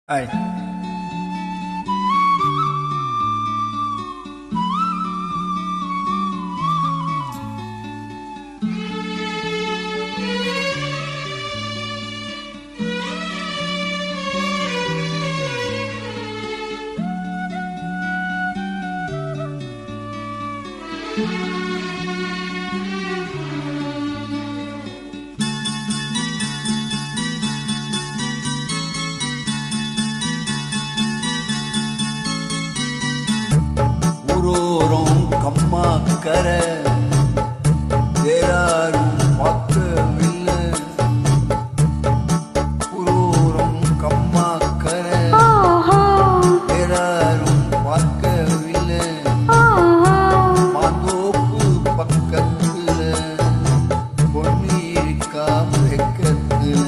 Ay. ஊரோரம் கம்மாக்கரை யாரும் பார்க்கவில்லை. ஊரோரம் கம்மாக்கரை யாரும் பார்க்கவில்லை. மாந்தோப்பு பக்கத்துல பொண்ணு இருக்கா வெக்கத்துல.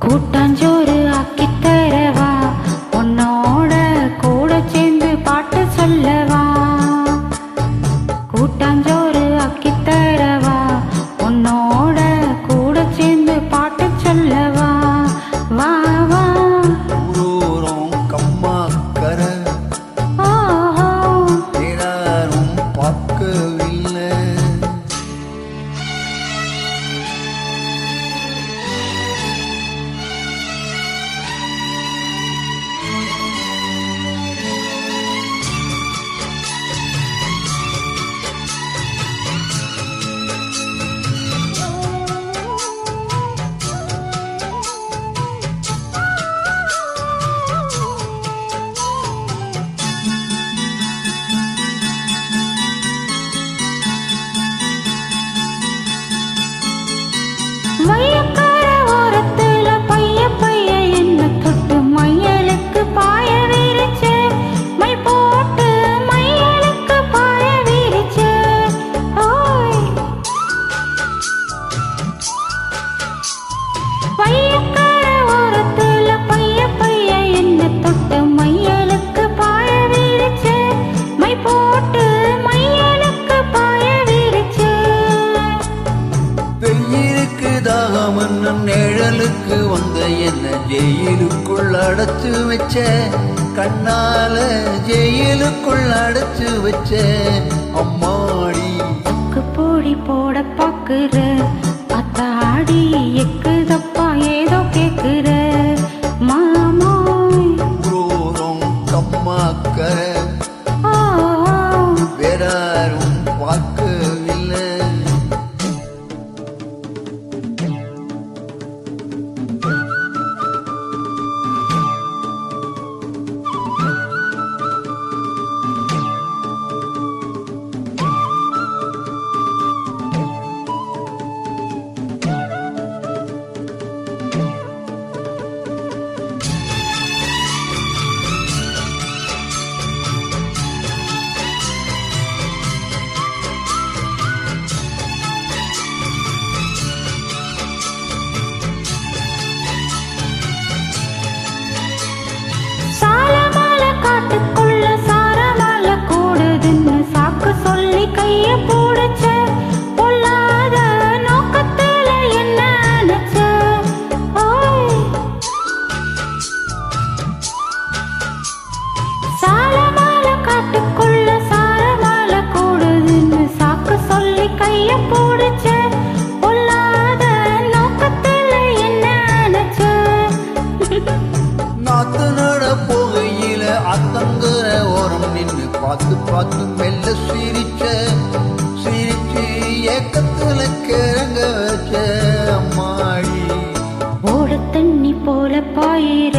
கூட்டாஞ்சோறு ஆக்கி தரவா, உன்னோட கூட சேர்ந்து பாட்டு சொல்லவா. கூட்டாஞ்சோறு ஆக்கி தரவா, உன்னோட கூட சேர்ந்து பாட்டு சொல்லவா. வா வா. ஊரோரம் கம்மாக்கரை யாரும் பார்க்கவில்லை. மையக்கார ஓரத்துல பைய பைய என்ன தொட்டு மையலுக்கு பாய விரிச்சு, மை போட்டு மையலுக்கு பாய விரிச்சு. ஓய் மையக்கார ஓரத்துல பைய பைய என்ன தொட்டு மையலுக்கு பாய விரிச்சு, மை போட்டு மையலுக்கு பாய விரிச்சு. வெயிலுக்கு தாகமன்னு நிழலுக்கு வந்த என்ன ஜெயிலுக்குள் அடைச்சு வச்ச. கண்ணால ஜெயிலுக்குள் அடைச்சு வச்ச அம்மாடி. போடி போட பாக்குற அத்தாடி எக்குதப்பா ஏதோ கேக்குற மாமோய். ஊரோரம் கம்மாக்கரை ஓ வேறாரும் பார்க்கவில்லை. சாலமால காட்டுக்குள்ள சாரமால கூடுதுன்னு சாக்கு சொல்லி கைய போடுச்ச. பொல்லாத நோக்கத்துல என்ன நினைச்ச. ஓய் சாலமால காட்டுக்குள்ள சாரமால கூடுதுன்னு சாக்கு சொல்லி கைய போடுச்ச. பொல்லாத நோக்கத்துல என்ன நினைச்ச. நாத்து நட போகையில அத்தங்குற ஓரம் நின்று பார்த்து பார்த்து மெல்ல சிரிச்சு ஏக்கத்துல கிறங்க வச்ச அம்மாடி. ஓட தண்ணி போல பாயிர